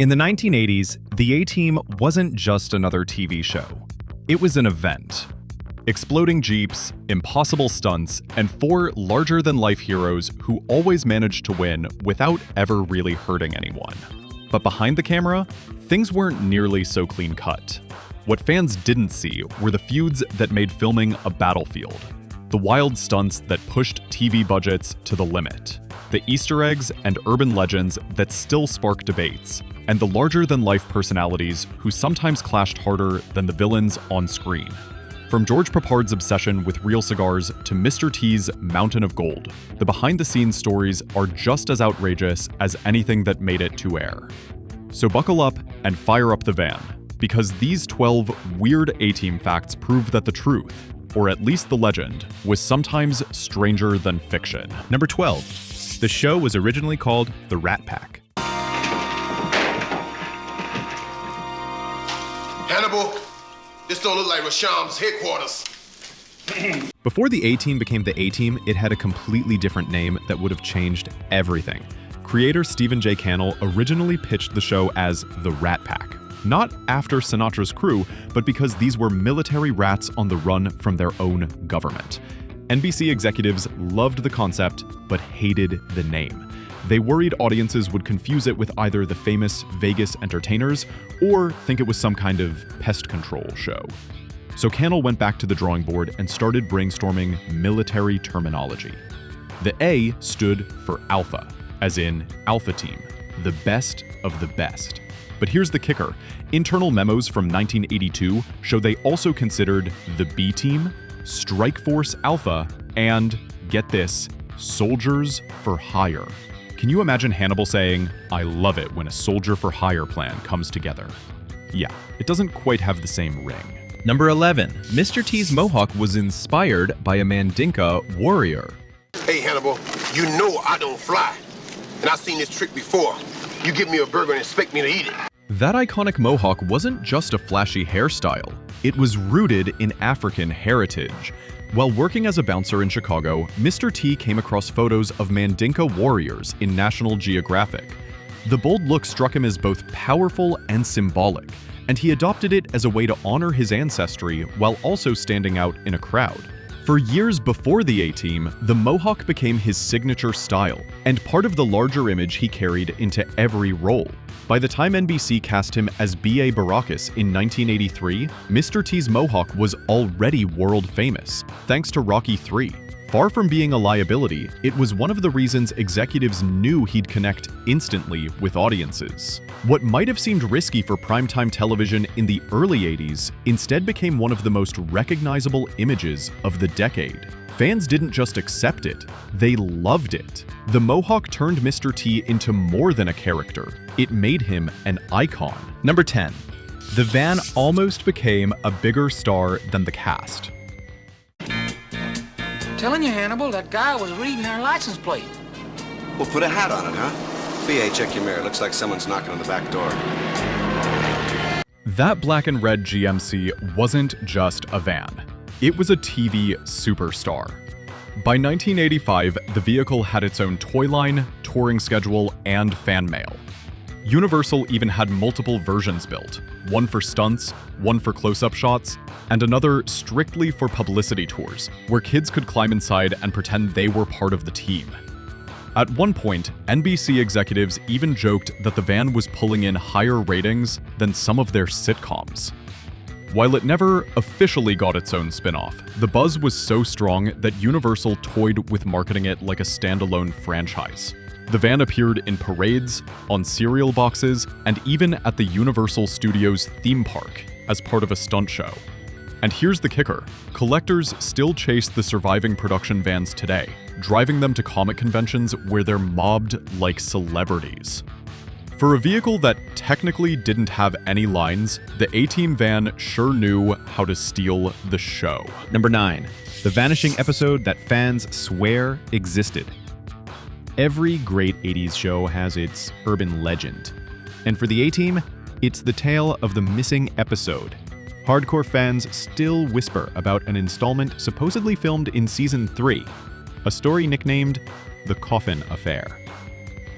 In the 1980s, the A-Team wasn't just another TV show. It was an event. Exploding jeeps, impossible stunts, and 4 larger-than-life heroes who always managed to win without ever really hurting anyone. But behind the camera, things weren't nearly so clean-cut. What fans didn't see were the feuds that made filming a battlefield, the wild stunts that pushed TV budgets to the limit, the Easter eggs and urban legends that still spark debates, and the larger-than-life personalities who sometimes clashed harder than the villains on screen. From George Peppard's obsession with real cigars to Mr. T's Mountain of Gold, the behind-the-scenes stories are just as outrageous as anything that made it to air. So buckle up and fire up the van, because these 12 weird A-Team facts prove that the truth, or at least the legend, was sometimes stranger than fiction. Number 12. The show was originally called The Rat Pack. Hannibal, this don't look like Rasham's headquarters. Before the A-Team became the A-Team, it had a completely different name that would have changed everything. Creator Stephen J. Cannell originally pitched the show as The Rat Pack. Not after Sinatra's crew, but because these were military rats on the run from their own government. NBC executives loved the concept, but hated the name. They worried audiences would confuse it with either the famous Vegas entertainers or think it was some kind of pest control show. So Cannell went back to the drawing board and started brainstorming military terminology. The A stood for Alpha, as in Alpha Team, the best of the best. But here's the kicker. Internal memos from 1982 show they also considered the B Team, Strike Force Alpha, and, get this, Soldiers for Hire. Can you imagine Hannibal saying, "I love it when a soldier for hire plan comes together"? Yeah, it doesn't quite have the same ring. Number 11. Mr. T's mohawk was inspired by a Mandinka warrior. Hey, Hannibal, you know I don't fly. And I've seen this trick before. You give me a burger and expect me to eat it. That iconic mohawk wasn't just a flashy hairstyle. It was rooted in African heritage. While working as a bouncer in Chicago, Mr. T came across photos of Mandinka warriors in National Geographic. The bold look struck him as both powerful and symbolic, and he adopted it as a way to honor his ancestry while also standing out in a crowd. For years before the A-Team, the mohawk became his signature style, and part of the larger image he carried into every role. By the time NBC cast him as B.A. Baracus in 1983, Mr. T's mohawk was already world famous, thanks to Rocky III. Far from being a liability, it was one of the reasons executives knew he'd connect instantly with audiences. What might have seemed risky for primetime television in the early 80s instead became one of the most recognizable images of the decade. Fans didn't just accept it, they loved it. The mohawk turned Mr. T into more than a character. It made him an icon. Number 10. The van almost became a bigger star than the cast. Telling you, Hannibal, that guy was reading our license plate. Well, put a hat on it, huh? BA, check your mirror. Looks like someone's knocking on the back door. That black and red GMC wasn't just a van. It was a TV superstar. By 1985, the vehicle had its own toy line, touring schedule, and fan mail. Universal even had multiple versions built, one for stunts, one for close-up shots, and another strictly for publicity tours, where kids could climb inside and pretend they were part of the team. At one point, NBC executives even joked that the van was pulling in higher ratings than some of their sitcoms. While it never officially got its own spin-off, the buzz was so strong that Universal toyed with marketing it like a standalone franchise. The van appeared in parades, on cereal boxes, and even at the Universal Studios theme park as part of a stunt show. And here's the kicker. Collectors still chase the surviving production vans today, driving them to comic conventions where they're mobbed like celebrities. For a vehicle that technically didn't have any lines, the A-Team van sure knew how to steal the show. Number 9. The vanishing episode that fans swear existed. Every great 80s show has its urban legend. And for the A-Team, it's the tale of the missing episode. Hardcore fans still whisper about an installment supposedly filmed in Season 3, a story nicknamed The Coffin Affair.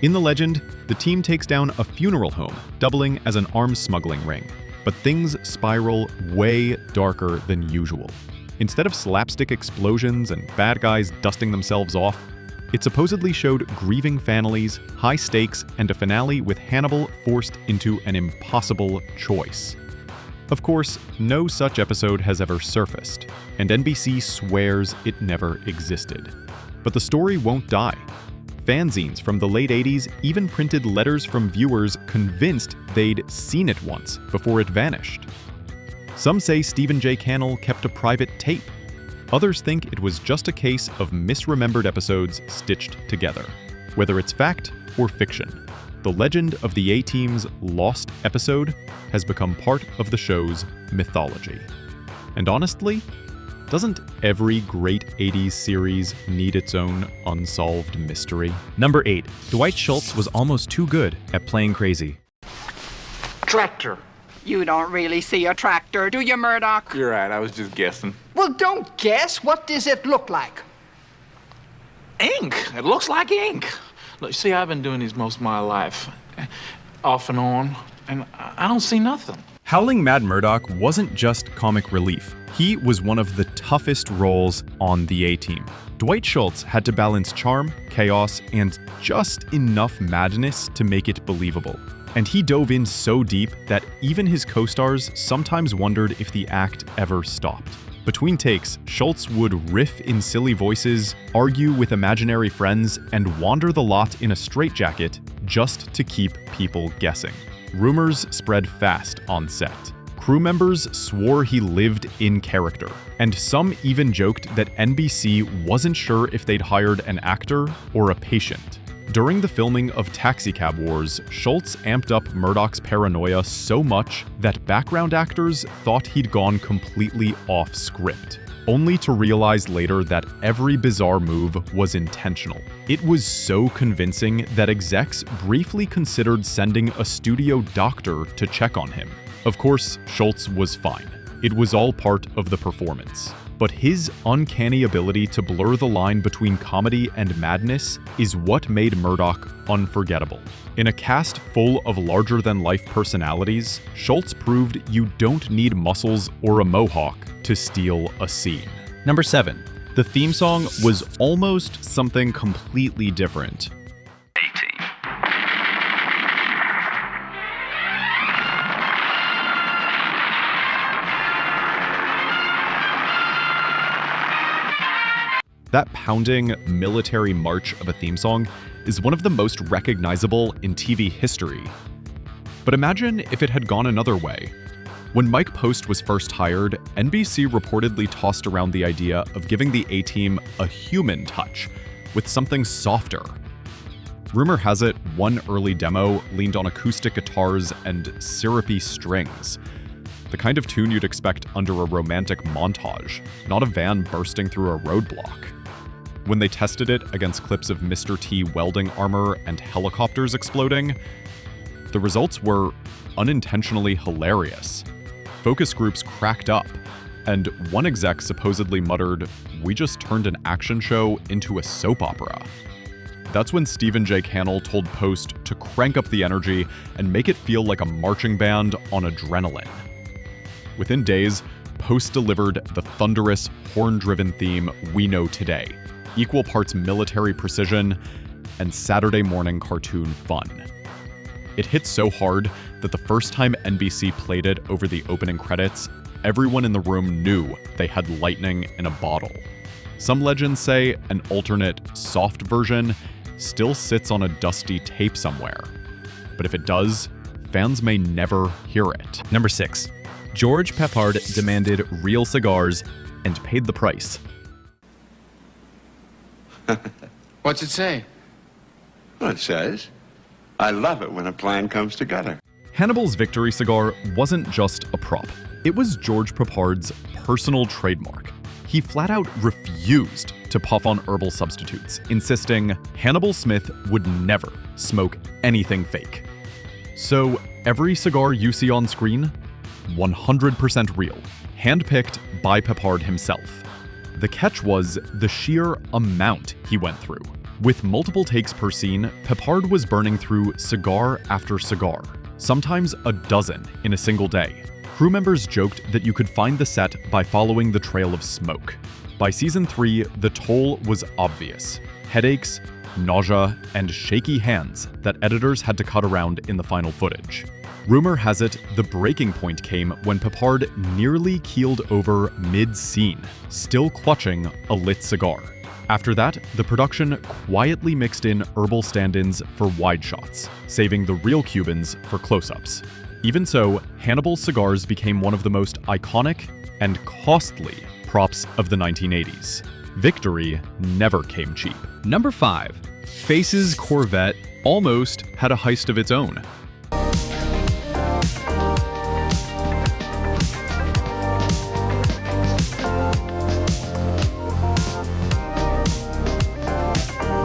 In the legend, the team takes down a funeral home, doubling as an arms smuggling ring. But things spiral way darker than usual. Instead of slapstick explosions and bad guys dusting themselves off, it supposedly showed grieving families, high stakes, and a finale with Hannibal forced into an impossible choice. Of course, no such episode has ever surfaced, and NBC swears it never existed. But the story won't die. Fanzines from the late 80s even printed letters from viewers convinced they'd seen it once before it vanished. Some say Stephen J. Cannell kept a private tape. Others think it was just a case of misremembered episodes stitched together. Whether it's fact or fiction, the legend of the A-Team's lost episode has become part of the show's mythology. And honestly, doesn't every great 80s series need its own unsolved mystery? Number 8. Dwight Schultz was almost too good at playing crazy. Tractor. You don't really see a tractor, do you, Murdoch? You're right, I was just guessing. Well, don't guess. What does it look like? Ink! It looks like ink. Look, see, I've been doing these most of my life, off and on, and I don't see nothing. Howling Mad Murdoch wasn't just comic relief. He was one of the toughest roles on the A-Team. Dwight Schultz had to balance charm, chaos, and just enough madness to make it believable. And he dove in so deep that even his co-stars sometimes wondered if the act ever stopped. Between takes, Schultz would riff in silly voices, argue with imaginary friends, and wander the lot in a straitjacket just to keep people guessing. Rumors spread fast on set. Crew members swore he lived in character, and some even joked that NBC wasn't sure if they'd hired an actor or a patient. During the filming of Taxicab Wars, Schultz amped up Murdoch's paranoia so much that background actors thought he'd gone completely off script, only to realize later that every bizarre move was intentional. It was so convincing that execs briefly considered sending a studio doctor to check on him. Of course, Schultz was fine. It was all part of the performance. But his uncanny ability to blur the line between comedy and madness is what made Murdoch unforgettable. In a cast full of larger-than-life personalities, Schultz proved you don't need muscles or a mohawk to steal a scene. Number 7. The theme song was almost something completely different. That pounding military march of a theme song is one of the most recognizable in TV history. But imagine if it had gone another way. When Mike Post was first hired, NBC reportedly tossed around the idea of giving the A-Team a human touch, with something softer. Rumor has it, one early demo leaned on acoustic guitars and syrupy strings. The kind of tune you'd expect under a romantic montage, not a van bursting through a roadblock. When they tested it against clips of Mr. T welding armor and helicopters exploding, the results were unintentionally hilarious. Focus groups cracked up, and one exec supposedly muttered, "We just turned an action show into a soap opera." That's when Stephen J. Cannell told Post to crank up the energy and make it feel like a marching band on adrenaline. Within days, Post delivered the thunderous, horn-driven theme we know today, equal parts military precision and Saturday morning cartoon fun. It hit so hard that the first time NBC played it over the opening credits, everyone in the room knew they had lightning in a bottle. Some legends say an alternate, soft version still sits on a dusty tape somewhere. But if it does, fans may never hear it. Number 6. George Peppard demanded real cigars and paid the price. What's it say? Well, it says, "I love it when a plan comes together." Hannibal's victory cigar wasn't just a prop. It was George Peppard's personal trademark. He flat out refused to puff on herbal substitutes, insisting Hannibal Smith would never smoke anything fake. So every cigar you see on screen, 100% real, handpicked by Peppard himself. The catch was the sheer amount he went through. With multiple takes per scene, Peppard was burning through cigar after cigar, sometimes a dozen in a single day. Crew members joked that you could find the set by following the trail of smoke. By season 3, the toll was obvious. Headaches, nausea, and shaky hands that editors had to cut around in the final footage. Rumor has it the breaking point came when Peppard nearly keeled over mid-scene, still clutching a lit cigar. After that, the production quietly mixed in herbal stand-ins for wide shots, saving the real Cubans for close-ups. Even so, Hannibal cigars became one of the most iconic and costly props of the 1980s. Victory never came cheap. Number 5. Faces Corvette almost had a heist of its own.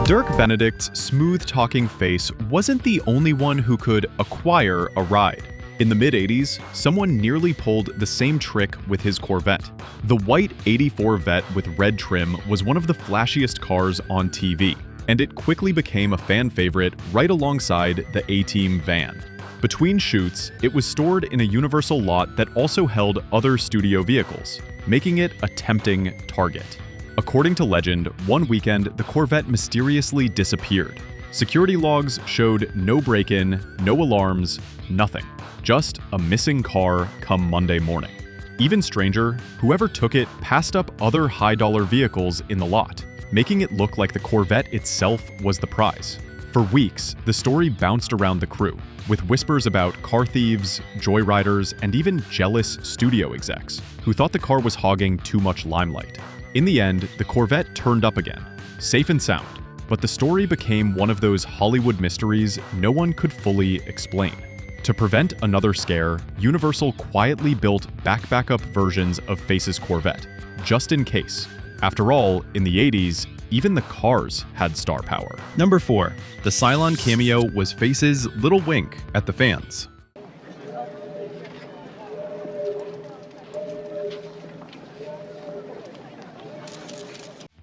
Dirk Benedict's smooth-talking face wasn't the only one who could acquire a ride. In the mid-80s, someone nearly pulled the same trick with his Corvette. The white '84 Vette with red trim was one of the flashiest cars on TV, and it quickly became a fan favorite right alongside the A-Team van. Between shoots, it was stored in a Universal lot that also held other studio vehicles, making it a tempting target. According to legend, one weekend the Corvette mysteriously disappeared. Security logs showed no break-in, no alarms, nothing. Just a missing car come Monday morning. Even stranger, whoever took it passed up other high-dollar vehicles in the lot, making it look like the Corvette itself was the prize. For weeks, the story bounced around the crew, with whispers about car thieves, joyriders, and even jealous studio execs who thought the car was hogging too much limelight. In the end, the Corvette turned up again, safe and sound, but the story became one of those Hollywood mysteries no one could fully explain. To prevent another scare, Universal quietly built backup versions of Faces Corvette, just in case. After all, in the 80s, even the cars had star power. Number 4. The Cylon cameo was Faces' little wink at the fans.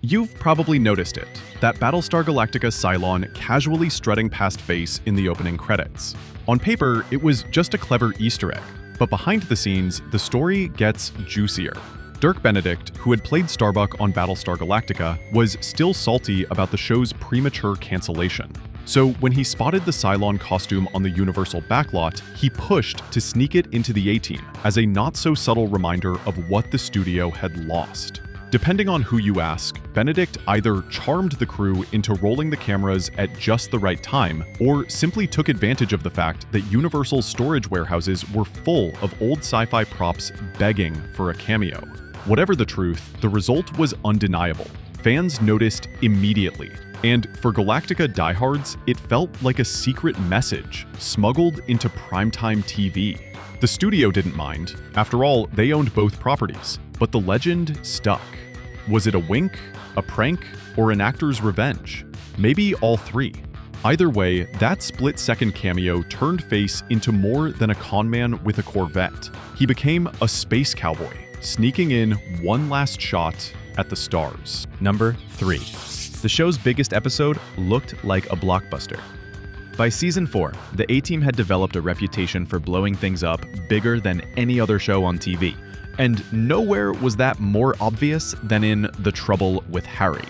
You've probably noticed it, that Battlestar Galactica Cylon casually strutting past Face in the opening credits. On paper, it was just a clever Easter egg, but behind the scenes, the story gets juicier. Dirk Benedict, who had played Starbuck on Battlestar Galactica, was still salty about the show's premature cancellation. So when he spotted the Cylon costume on the Universal backlot, he pushed to sneak it into the A-Team as a not-so-subtle reminder of what the studio had lost. Depending on who you ask, Benedict either charmed the crew into rolling the cameras at just the right time, or simply took advantage of the fact that Universal's storage warehouses were full of old sci-fi props begging for a cameo. Whatever the truth, the result was undeniable. Fans noticed immediately, and for Galactica diehards, it felt like a secret message smuggled into primetime TV. The studio didn't mind. After all, they owned both properties, but the legend stuck. Was it a wink, a prank, or an actor's revenge? Maybe all three. Either way, that split-second cameo turned Face into more than a conman with a Corvette. He became a space cowboy, sneaking in one last shot at the stars. Number 3. The show's biggest episode looked like a blockbuster. By season 4, the A-Team had developed a reputation for blowing things up bigger than any other show on TV. And nowhere was that more obvious than in The Trouble with Harry.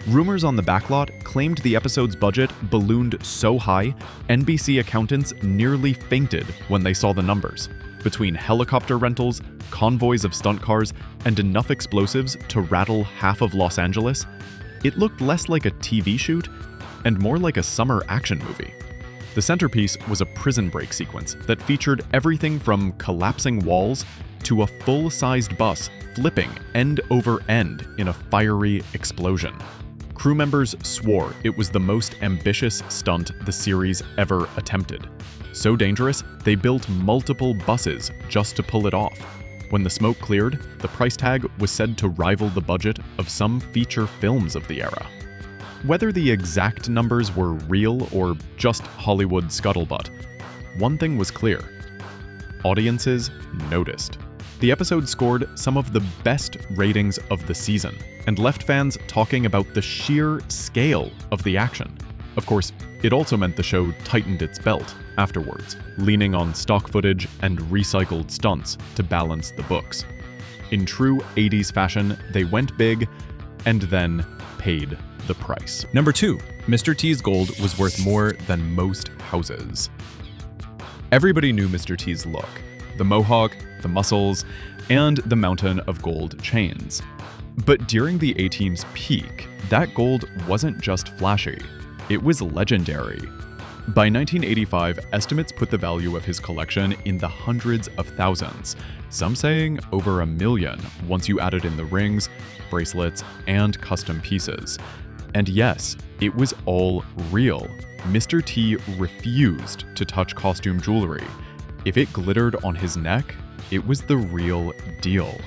Rumors on the backlot claimed the episode's budget ballooned so high, NBC accountants nearly fainted when they saw the numbers. Between helicopter rentals, convoys of stunt cars, and enough explosives to rattle half of Los Angeles, it looked less like a TV shoot and more like a summer action movie. The centerpiece was a prison break sequence that featured everything from collapsing walls to a full-sized bus flipping end over end in a fiery explosion. Crew members swore it was the most ambitious stunt the series ever attempted. So dangerous, they built multiple buses just to pull it off. When the smoke cleared, the price tag was said to rival the budget of some feature films of the era. Whether the exact numbers were real or just Hollywood scuttlebutt, one thing was clear. Audiences noticed. The episode scored some of the best ratings of the season, and left fans talking about the sheer scale of the action. Of course, it also meant the show tightened its belt afterwards, leaning on stock footage and recycled stunts to balance the books. In true 80s fashion, they went big and then paid the price. Number 2, Mr. T's gold was worth more than most houses. Everybody knew Mr. T's look: the mohawk, the muscles, and the mountain of gold chains. But during the A-Team's peak, that gold wasn't just flashy, it was legendary. By 1985, estimates put the value of his collection in the hundreds of thousands, some saying over $1 million once you added in the rings, bracelets, and custom pieces. And yes, it was all real. Mr. T refused to touch costume jewelry. If it glittered on his neck, it was the real deal.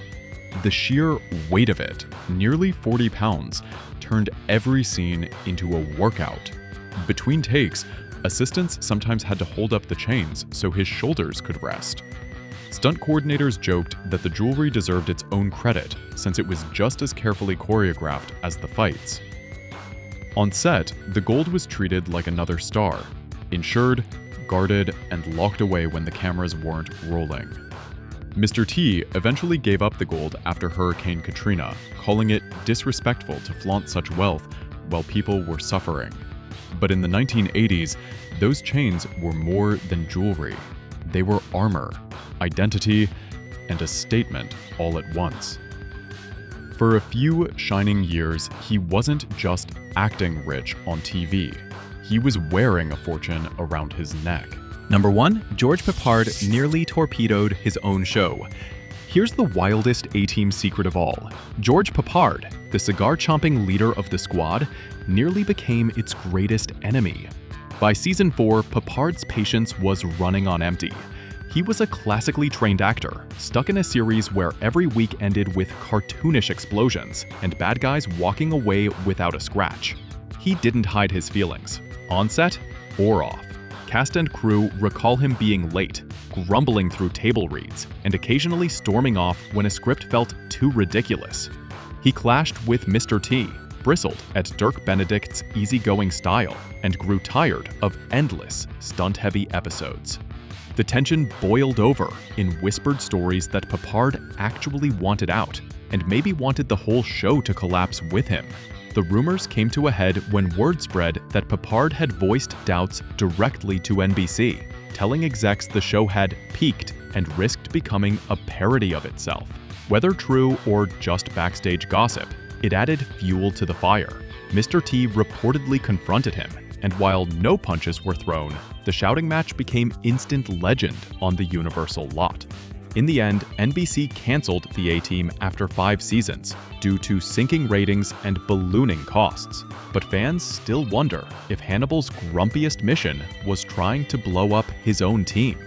The sheer weight of it, nearly 40 pounds, turned every scene into a workout. Between takes, assistants sometimes had to hold up the chains so his shoulders could rest. Stunt coordinators joked that the jewelry deserved its own credit since it was just as carefully choreographed as the fights. On set, the gold was treated like another star, insured, guarded, and locked away when the cameras weren't rolling. Mr. T eventually gave up the gold after Hurricane Katrina, calling it disrespectful to flaunt such wealth while people were suffering. But in the 1980s, those chains were more than jewelry. They were armor, identity, and a statement all at once. For a few shining years, he wasn't just acting rich on TV. He was wearing a fortune around his neck. Number 1, George Peppard nearly torpedoed his own show. Here's the wildest A-Team secret of all. George Peppard, the cigar-chomping leader of the squad, nearly became its greatest enemy. By season 4, Peppard's patience was running on empty. He was a classically trained actor, stuck in a series where every week ended with cartoonish explosions and bad guys walking away without a scratch. He didn't hide his feelings, on set or off. Cast and crew recall him being late, grumbling through table reads, and occasionally storming off when a script felt too ridiculous. He clashed with Mr. T, bristled at Dirk Benedict's easygoing style, and grew tired of endless, stunt-heavy episodes. The tension boiled over in whispered stories that Peppard actually wanted out, and maybe wanted the whole show to collapse with him. The rumors came to a head when word spread that Peppard had voiced doubts directly to NBC, telling execs the show had peaked and risked becoming a parody of itself. Whether true or just backstage gossip, it added fuel to the fire. Mr. T reportedly confronted him, and while no punches were thrown, the shouting match became instant legend on the Universal lot. In the end, NBC canceled the A-Team after 5 seasons due to sinking ratings and ballooning costs. But fans still wonder if Hannibal's grumpiest mission was trying to blow up his own team.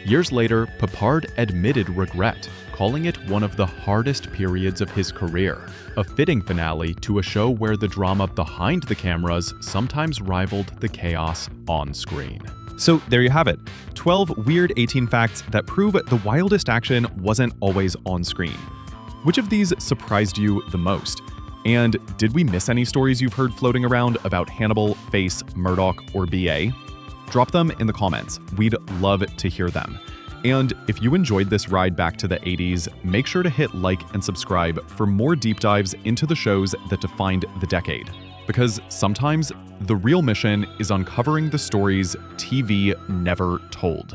Years later, Peppard admitted regret, calling it one of the hardest periods of his career, a fitting finale to a show where the drama behind the cameras sometimes rivaled the chaos on screen. So there you have it, 12 weird A-Team facts that prove the wildest action wasn't always on screen. Which of these surprised you the most? And did we miss any stories you've heard floating around about Hannibal, Face, Murdoch, or BA? Drop them in the comments. We'd love to hear them. And if you enjoyed this ride back to the 80s, make sure to hit like and subscribe for more deep dives into the shows that defined the decade. Because sometimes the real mission is uncovering the stories TV never told.